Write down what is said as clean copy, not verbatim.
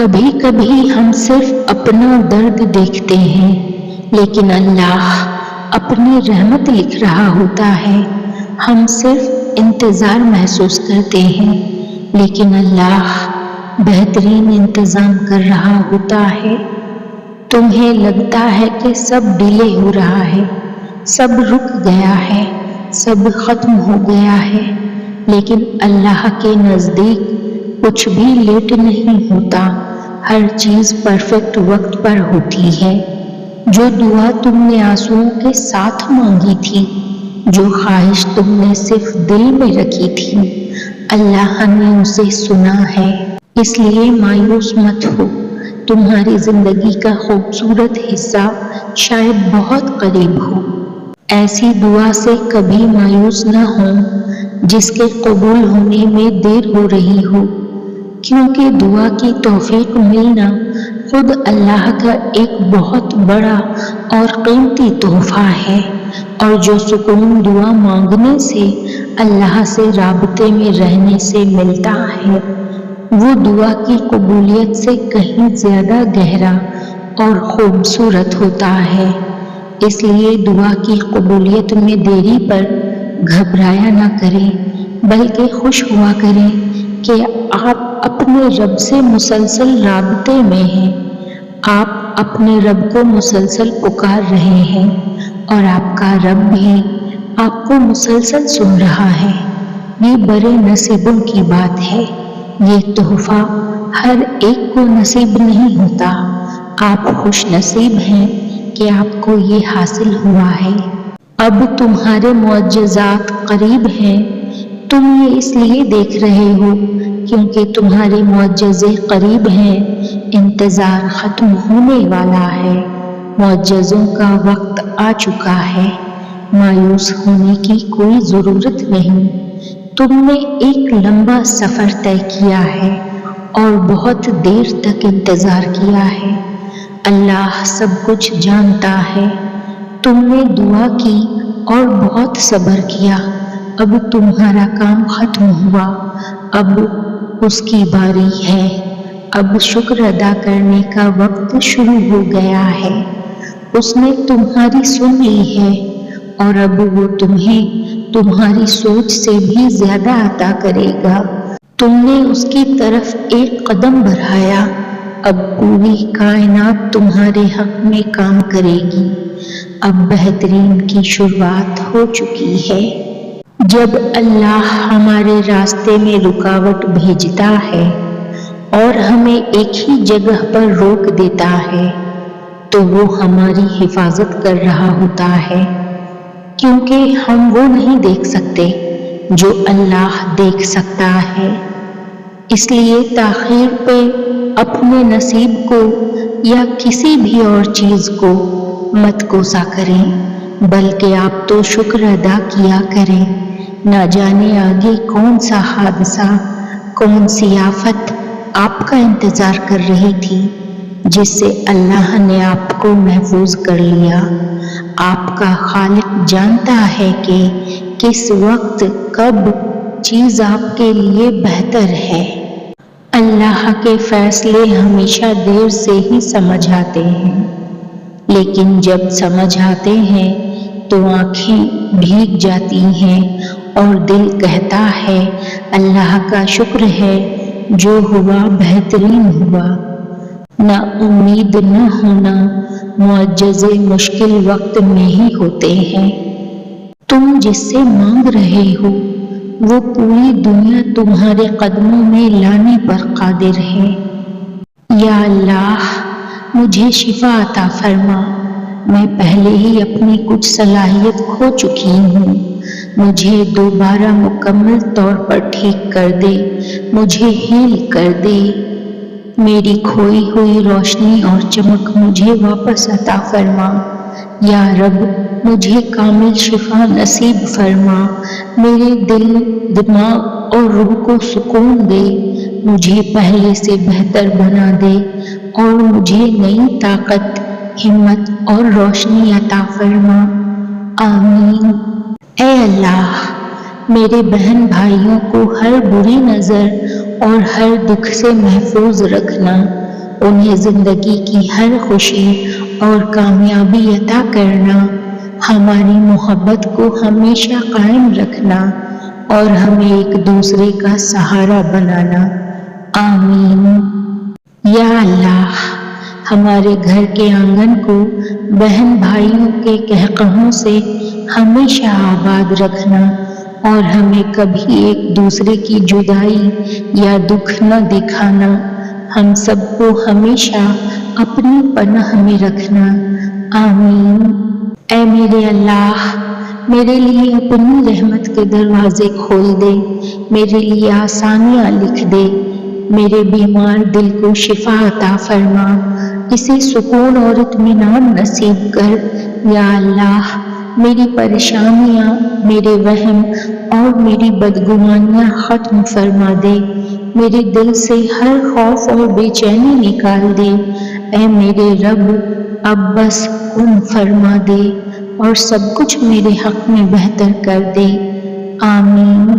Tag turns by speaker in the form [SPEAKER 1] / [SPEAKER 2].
[SPEAKER 1] کبھی کبھی ہم صرف اپنا درد دیکھتے ہیں، لیکن اللہ اپنی رحمت لکھ رہا ہوتا ہے۔ ہم صرف انتظار محسوس کرتے ہیں، لیکن اللہ بہترین انتظام کر رہا ہوتا ہے۔ تمہیں لگتا ہے کہ سب ڈیلے ہو رہا ہے، سب رک گیا ہے، سب ختم ہو گیا ہے، لیکن اللہ کے نزدیک کچھ بھی لیٹ نہیں ہوتا۔ ہر چیز پرفیکٹ وقت پر ہوتی ہے۔ جو دعا تم نے آنسوؤں کے ساتھ مانگی تھی، جو خواہش تم نے صرف دل میں رکھی تھی، اللہ نے اسے سنا ہے۔ اس لیے مایوس مت ہو، تمہاری زندگی کا خوبصورت حصہ شاید بہت قریب ہو۔ ایسی دعا سے کبھی مایوس نہ ہو جس کے قبول ہونے میں دیر ہو رہی ہو، کیونکہ دعا کی توفیق ملنا خود اللہ کا ایک بہت بڑا اور قیمتی تحفہ ہے، اور جو سکون دعا مانگنے سے، اللہ سے رابطے میں رہنے سے ملتا ہے، وہ دعا کی قبولیت سے کہیں زیادہ گہرا اور خوبصورت ہوتا ہے۔ اس لیے دعا کی قبولیت میں دیری پر گھبرایا نہ کریں، بلکہ خوش ہوا کریں کہ آپ اپنے رب سے مسلسل رابطے میں ہیں۔ آپ اپنے رب کو مسلسل پکار رہے ہیں، اور آپ کا رب بھی آپ کو مسلسل سن رہا ہے۔ یہ بڑے نصیبوں کی بات ہے۔ یہ تحفہ ہر ایک کو نصیب نہیں ہوتا۔ آپ خوش نصیب ہیں کہ آپ کو یہ حاصل ہوا ہے۔ اب تمہارے معجزات قریب ہیں۔ تم یہ اس لیے دیکھ رہے ہو کیونکہ تمہارے معجزے قریب ہیں۔ انتظار ختم ہونے والا ہے۔ معجزوں کا وقت آ چکا ہے۔ مایوس ہونے کی کوئی ضرورت نہیں۔ تم نے ایک لمبا سفر طے کیا ہے اور بہت دیر تک انتظار کیا ہے۔ اللہ سب کچھ جانتا ہے۔ تم نے دعا کی اور بہت صبر کیا۔ اب تمہارا کام ختم ہوا، اب اس کی باری ہے۔ اب شکر ادا کرنے کا وقت شروع ہو گیا ہے۔ اس نے تمہاری سن لی ہے، اور اب وہ تمہیں تمہاری سوچ سے بھی زیادہ عطا کرے گا۔ تم نے اس کی طرف ایک قدم بڑھایا، اب پوری کائنات تمہارے حق میں کام کرے گی۔ اب بہترین کی شروعات ہو چکی ہے۔ جب اللہ ہمارے راستے میں رکاوٹ بھیجتا ہے اور ہمیں ایک ہی جگہ پر روک دیتا ہے، تو وہ ہماری حفاظت کر رہا ہوتا ہے، کیونکہ ہم وہ نہیں دیکھ سکتے جو اللہ دیکھ سکتا ہے۔ اس لیے تاخیر پہ اپنے نصیب کو یا کسی بھی اور چیز کو مت کوسا کریں، بلکہ آپ تو شکر ادا کیا کریں۔ نہ جانے آگے کون سا حادثہ، کون سی آفت آپ کا انتظار کر رہی تھی، جس سے اللہ نے آپ کو محفوظ کر لیا۔ آپ کا خالق جانتا ہے کہ کس وقت کب چیز آپ کے لیے بہتر ہے۔ اللہ کے فیصلے ہمیشہ دیر سے ہی سمجھ آتے ہیں، لیکن جب سمجھ آتے ہیں تو آنکھیں بھیگ جاتی ہیں اور دل کہتا ہے اللہ کا شکر ہے، جو ہوا بہترین ہوا۔ نا امید نہ ہونا، معجزے مشکل وقت میں ہی ہوتے ہیں۔ تم جس سے مانگ رہے ہو وہ پوری دنیا تمہارے قدموں میں لانے پر قادر ہے۔ یا اللہ، مجھے شفا عطا فرما۔ میں پہلے ہی اپنی کچھ صلاحیت کھو چکی ہوں، مجھے دوبارہ مکمل طور پر ٹھیک کر دے، مجھے ہیل کر دے۔ میری کھوئی ہوئی روشنی اور چمک مجھے واپس عطا فرما۔ یا رب، مجھے کامل شفا نصیب فرما۔ میرے دل، دماغ اور روح کو سکون دے، مجھے پہلے سے بہتر بنا دے، اور مجھے نئی طاقت، ہمت اور روشنی عطا فرما۔ آمین۔ اے اللہ، میرے بہن بھائیوں کو ہر بری نظر اور ہر دکھ سے محفوظ رکھنا، انہیں زندگی کی ہر خوشی اور کامیابی عطا کرنا، ہماری محبت کو ہمیشہ قائم رکھنا اور ہمیں ایک دوسرے کا سہارا بنانا۔ آمین۔ یا اللہ، ہمارے گھر کے آنگن کو بہن بھائیوں کے قہقہوں سے ہمیشہ آباد رکھنا اور ہمیں کبھی ایک دوسرے کی جدائی یا دکھ نہ دکھانا۔ ہم سب کو ہمیشہ اپنی پناہ میں رکھنا۔ آمین۔ اے میرے اللہ، میرے لیے اپنی رحمت کے دروازے کھول دے، میرے لیے آسانیاں لکھ دے، میرے بیمار دل کو شفا عطا فرما، اسے سکون اور اطمینان نصیب کر۔ یا اللہ، میری پریشانیاں، میرے وہم اور میری بدگمانیاں ختم فرما دے، میرے دل سے ہر خوف اور بے چینی نکال دے۔ اے میرے رب، اب بس کن فرما دے اور سب کچھ میرے حق میں بہتر کر دے۔ آمین۔